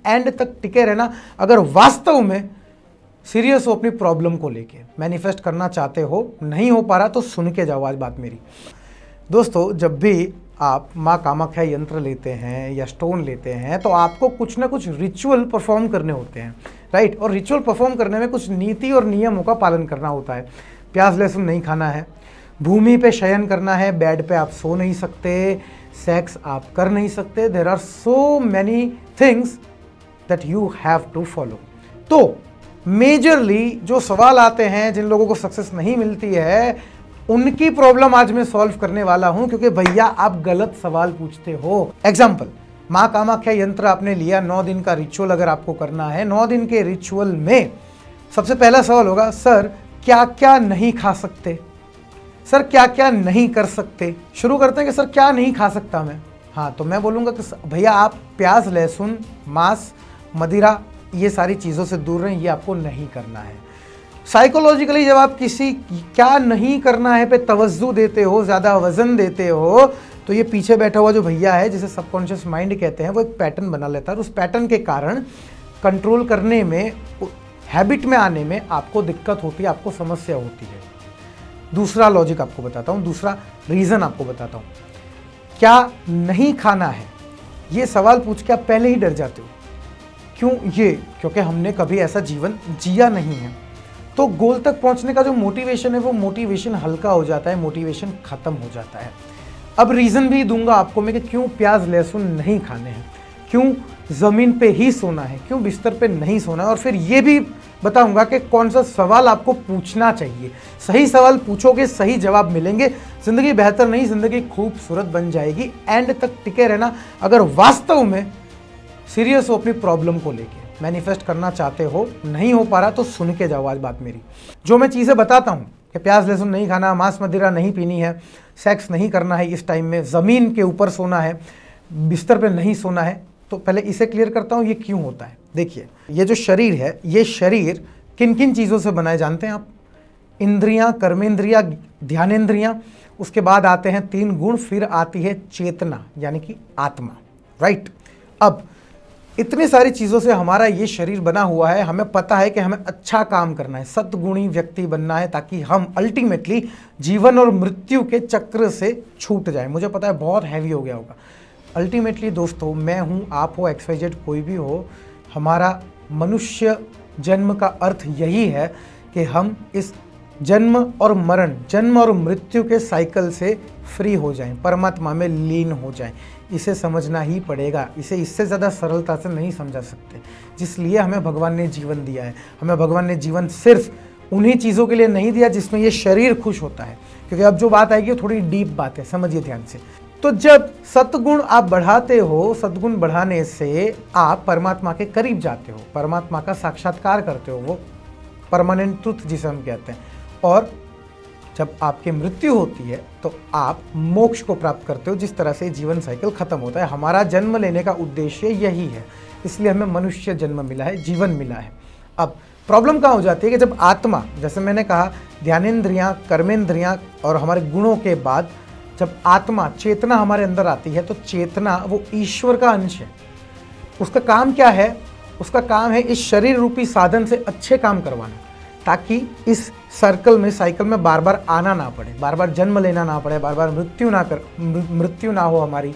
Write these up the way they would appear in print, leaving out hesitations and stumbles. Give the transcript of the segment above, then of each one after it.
And तक टिके रहना अगर वास्तव में सीरियस हो अपनी प्रॉब्लम को लेके, मैनिफेस्ट करना चाहते हो, नहीं हो पा रहा तो सुन के जाओ आज बात मेरी। दोस्तों, जब भी आप माँ कामाख्या यंत्र लेते हैं या स्टोन लेते हैं तो आपको कुछ ना कुछ रिचुअल परफॉर्म करने होते हैं, राइट। और रिचुअल परफॉर्म करने में कुछ नीति और नियमों का पालन करना होता है। प्याज लहसुन नहीं खाना है, भूमि पे शयन करना है, बेड पे आप सो नहीं सकते, सेक्स आप कर नहीं सकते। There are so many things that you have to follow. तो मेजरली जो सवाल आते हैं, जिन लोगों को सक्सेस नहीं मिलती है, उनकी प्रॉब्लम आज मैं सॉल्व करने वाला हूं, क्योंकि भैया आप गलत सवाल पूछते हो। एग्जाम्पल, माँ कामाख्या यंत्र आपने लिया, 9 दिन का रिचुअल अगर आपको करना है, 9 दिन के रिचुअल में सबसे पहला सवाल होगा, सर क्या क्या नहीं खा सकते, सर क्या क्या नहीं कर सकते। शुरू करते हैं कि सर क्या नहीं खा सकता मैं। हाँ, तो मैं बोलूँगा कि भैया आप प्याज लहसुन मांस मदिरा ये सारी चीज़ों से दूर रहें, ये आपको नहीं करना है। साइकोलॉजिकली जब आप किसी क्या नहीं करना है पे तवज्जो देते हो, ज़्यादा वजन देते हो, तो ये पीछे बैठा हुआ जो भैया है, जिसे सबकॉन्शियस माइंड कहते हैं, वो एक पैटर्न बना लेता है और उस पैटर्न के कारण कंट्रोल करने में, हैबिट में आने में आपको दिक्कत होती है, आपको समस्या होती है। दूसरा लॉजिक आपको बताता हूँ, दूसरा रीज़न आपको बताता हूँ। क्या नहीं खाना है, ये सवाल पूछ के आप पहले ही डर जाते हो। क्यों? ये क्योंकि हमने कभी ऐसा जीवन जिया नहीं है। तो गोल तक पहुंचने का जो मोटिवेशन है, वो मोटिवेशन हल्का हो जाता है, मोटिवेशन खत्म हो जाता है। अब रीज़न भी दूंगा आपको मैं कि क्यों प्याज लहसुन नहीं खाने हैं, क्यों ज़मीन पे ही सोना है, क्यों बिस्तर पे नहीं सोना है, और फिर ये भी बताऊंगा कि कौन सा सवाल आपको पूछना चाहिए। सही सवाल पूछोगे, सही जवाब मिलेंगे, ज़िंदगी बेहतर नहीं, ज़िंदगी खूबसूरत बन जाएगी। एंड तक टिके रहना अगर वास्तव में सीरियस हो अपनी प्रॉब्लम को लेके, मैनिफेस्ट करना चाहते हो, नहीं हो पा रहा तो सुन के जाओ आज बात मेरी। जो मैं चीज़ें बताता हूँ कि प्याज लहसुन नहीं खाना, मांस मदिरा नहीं पीनी है, सेक्स नहीं करना है इस टाइम में, ज़मीन के ऊपर सोना है, बिस्तर पे नहीं सोना है, तो पहले इसे क्लियर करता हूँ ये क्यों होता है। देखिए, ये जो शरीर है, ये शरीर किन किन चीज़ों से बनाए जानते हैं आप? इंद्रियाँ, कर्मेंद्रियाँ, ध्यानेंद्रियाँ, उसके बाद आते हैं 3 गुण, फिर आती है चेतना यानी कि आत्मा, राइट। अब इतनी सारी चीज़ों से हमारा ये शरीर बना हुआ है। हमें पता है कि हमें अच्छा काम करना है, सद्गुणी व्यक्ति बनना है, ताकि हम अल्टीमेटली जीवन और मृत्यु के चक्र से छूट जाएं। मुझे पता है बहुत हैवी हो गया होगा। अल्टीमेटली दोस्तों, मैं हूँ, आप हो, XYZ कोई भी हो, हमारा मनुष्य जन्म का अर्थ यही है कि हम इस जन्म और मरण, जन्म और मृत्यु के साइकिल से फ्री हो जाएं, परमात्मा में लीन हो जाएं। इसे समझना ही पड़ेगा, इसे इससे ज़्यादा सरलता से नहीं समझा सकते। जिसलिए हमें भगवान ने जीवन दिया है। हमें भगवान ने जीवन सिर्फ उन्हीं चीज़ों के लिए नहीं दिया जिसमें ये शरीर खुश होता है, क्योंकि अब जो बात आएगी वो थोड़ी डीप बात है, समझिए ध्यान से। तो जब सतगुण आप बढ़ाते हो, सद्गुण बढ़ाने से आप परमात्मा के करीब जाते हो, परमात्मा का साक्षात्कार करते हो, वो परमानेंट ट्रुथ जिसे हम कहते हैं। और जब आपकी मृत्यु होती है तो आप मोक्ष को प्राप्त करते हो, जिस तरह से जीवन साइकिल खत्म होता है। हमारा जन्म लेने का उद्देश्य यही है, इसलिए हमें मनुष्य जन्म मिला है, जीवन मिला है। अब प्रॉब्लम कहाँ हो जाती है कि जब आत्मा, जैसे मैंने कहा, ध्यानेंद्रियाँ, कर्मेंद्रियाँ और हमारे गुणों के बाद जब आत्मा, चेतना हमारे अंदर आती है, तो चेतना वो ईश्वर का अंश है। उसका काम क्या है? उसका काम है इस शरीर रूपी साधन से अच्छे काम करवाना, ताकि इस सर्कल में, साइकिल में बार बार आना ना पड़े, बार बार जन्म लेना ना पड़े, बार बार मृत्यु ना हो हमारी,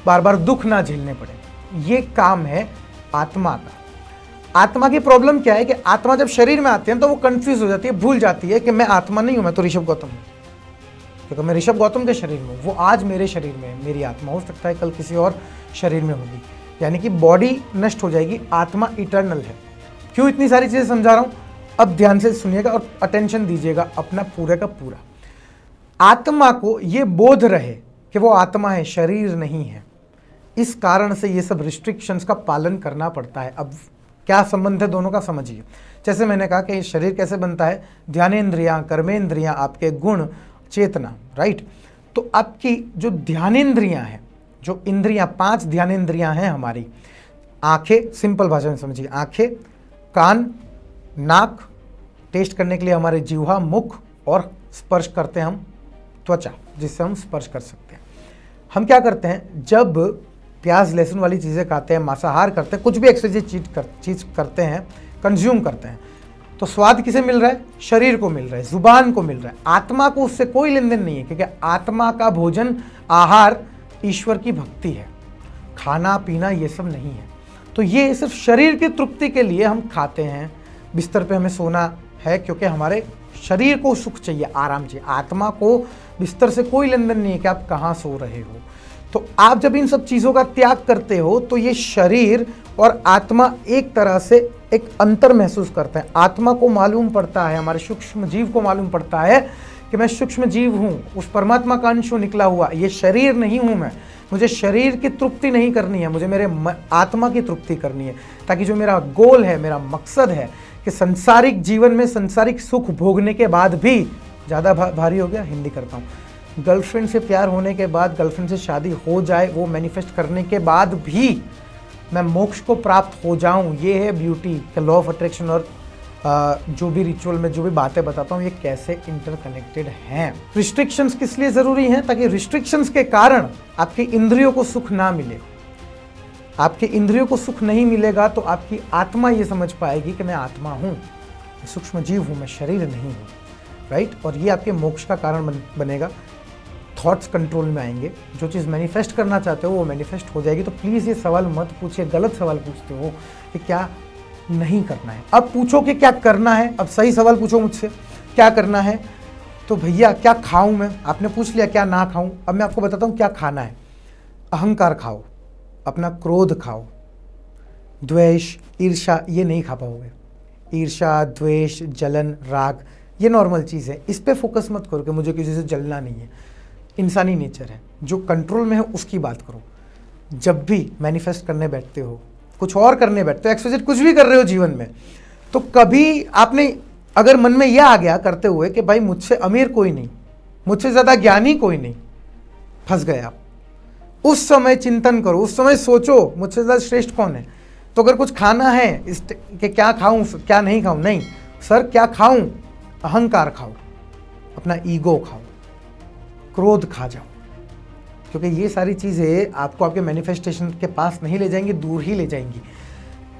बार बार दुख ना झेलने पड़े। ये काम है आत्मा का। आत्मा की प्रॉब्लम क्या है कि आत्मा जब शरीर में आती है तो वो कंफ्यूज हो जाती है, भूल जाती है कि मैं आत्मा नहीं हूं, मैं तो ऋषभ गौतम हूं, क्योंकि मैं ऋषभ गौतम के शरीर में हूं। वो आज मेरे शरीर में है, मेरी आत्मा, हो सकता है कल किसी और शरीर में होगी, यानी कि बॉडी नष्ट हो जाएगी, आत्मा इटर्नल है। क्यों इतनी सारी चीजें समझा रहा हूं? अब ध्यान से सुनिएगा और अटेंशन दीजिएगा अपना पूरे का पूरा। आत्मा को ये बोध रहे कि वो आत्मा है, शरीर नहीं है। इस कारण से ये सब रिस्ट्रिक्शंस का पालन करना पड़ता है। अब क्या संबंध है दोनों का, समझिए। जैसे मैंने कहा कि शरीर कैसे बनता है, ध्यानेंद्रियां, कर्मेंद्रियां, आपके गुण, चेतना, राइट। तो आपकी जो ध्यानेंद्रियां हैं, जो इंद्रियां, 5 ध्यानेंद्रियां हैं हमारी। आंखें, सिंपल भाषा में समझिए, आंखें, कान, नाक, टेस्ट करने के लिए हमारे जिह्वा, मुख, और स्पर्श करते हैं हम त्वचा, जिससे हम स्पर्श कर सकते हैं। हम क्या करते हैं, जब प्याज लहसुन वाली चीज़ें खाते हैं, मांसाहार करते हैं, कुछ भी एक्सरसाइज चीज़ करते हैं, कंज्यूम करते हैं, तो स्वाद किसे मिल रहा है? शरीर को मिल रहा है, जुबान को मिल रहा है। आत्मा को उससे कोई लेन देन नहीं है, क्योंकि आत्मा का भोजन, आहार ईश्वर की भक्ति है। खाना पीना ये सब नहीं है। तो ये सिर्फ शरीर की तृप्ति के लिए हम खाते हैं। बिस्तर पे हमें सोना है क्योंकि हमारे शरीर को सुख चाहिए, आराम चाहिए। आत्मा को बिस्तर से कोई लेन देन नहीं है कि आप कहाँ सो रहे हो। तो आप जब इन सब चीज़ों का त्याग करते हो तो ये शरीर और आत्मा एक तरह से एक अंतर महसूस करते हैं। आत्मा को मालूम पड़ता है, हमारे सूक्ष्म जीव को मालूम पड़ता है कि मैं सूक्ष्म जीव हूँ, उस परमात्मा का अंश हूँ निकला हुआ, ये शरीर नहीं हूँ मैं। मुझे शरीर की तृप्ति नहीं करनी है, मुझे मेरे आत्मा की तृप्ति करनी है, ताकि जो मेरा गोल है, मेरा मकसद है कि संसारिक जीवन में सांसारिक सुख भोगने के बाद भी, ज़्यादा भारी हो गया, हिंदी करता हूँ, गर्लफ्रेंड से प्यार होने के बाद, गर्लफ्रेंड से शादी हो जाए, वो मैनिफेस्ट करने के बाद भी मैं मोक्ष को प्राप्त हो जाऊं, ये है ब्यूटी का लॉ ऑफ अट्रैक्शन। और जो भी रिचुअल में जो भी बातें बताता हूँ ये कैसे इंटरकनेक्टेड हैं। रिस्ट्रिक्शंस किस लिए ज़रूरी हैं? ताकि रिस्ट्रिक्शंस के कारण आपकी इंद्रियों को सुख ना मिले। आपके इंद्रियों को सुख नहीं मिलेगा तो आपकी आत्मा ये समझ पाएगी कि मैं आत्मा हूँ, सूक्ष्म जीव हूँ, मैं शरीर नहीं हूँ, राइट। और ये आपके मोक्ष का कारण बनेगा। थॉट्स कंट्रोल में आएंगे, जो चीज़ मैनिफेस्ट करना चाहते हो वो मैनिफेस्ट हो जाएगी। तो प्लीज़ ये सवाल मत पूछिए, गलत सवाल पूछते हो कि क्या नहीं करना है। अब पूछो कि क्या करना है, अब सही सवाल पूछो मुझसे, क्या करना है। तो भैया क्या खाऊं मैं? आपने पूछ लिया क्या ना खाऊं, अब मैं आपको बताता हूं क्या खाना है। अहंकार खाओ, अपना क्रोध खाओ, द्वेष, ईर्ष्या ये नहीं खा पाओगे। ईर्ष्या, द्वेष, जलन, राग ये नॉर्मल चीज़ है, इस पर फोकस मत करो कि मुझे किसी से जलना नहीं है, इंसानी नेचर है। जो कंट्रोल में है उसकी बात करो। जब भी मैनिफेस्ट करने बैठते हो, कुछ और करने बैठते हो, एक्सरसाइज कुछ भी कर रहे हो जीवन में, तो कभी आपने अगर मन में यह आ गया करते हुए कि भाई मुझसे अमीर कोई नहीं, मुझसे ज़्यादा ज्ञानी कोई नहीं, फंस गए आप। उस समय चिंतन करो, उस समय सोचो मुझसे ज़्यादा श्रेष्ठ कौन है। तो अगर कुछ खाना है कि क्या खाऊं क्या नहीं खाऊं, नहीं सर क्या खाऊं, अहंकार खाओ, अपना ईगो खाओ, क्रोध खा जाओ, क्योंकि ये सारी चीज़ें आपको आपके मैनिफेस्टेशन के पास नहीं ले जाएंगी, दूर ही ले जाएंगी।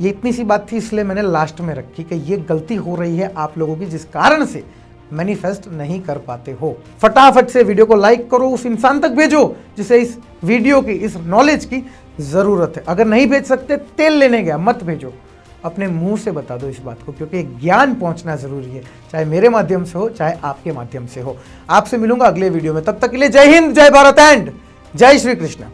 ये इतनी सी बात थी इसलिए मैंने लास्ट में रखी कि ये गलती हो रही है आप लोगों की, जिस कारण से मैनिफेस्ट नहीं कर पाते हो। फटाफट से वीडियो को लाइक करो, उस इंसान तक भेजो जिसे इस वीडियो की, इस नॉलेज की ज़रूरत है। अगर नहीं भेज सकते, तेल लेने गया मत भेजो, अपने मुंह से बता दो इस बात को, क्योंकि ज्ञान पहुंचना जरूरी है, चाहे मेरे माध्यम से हो चाहे आपके माध्यम से हो। आपसे मिलूंगा अगले वीडियो में, तब तक के लिए जय हिंद, जय भारत एंड जय श्री कृष्ण।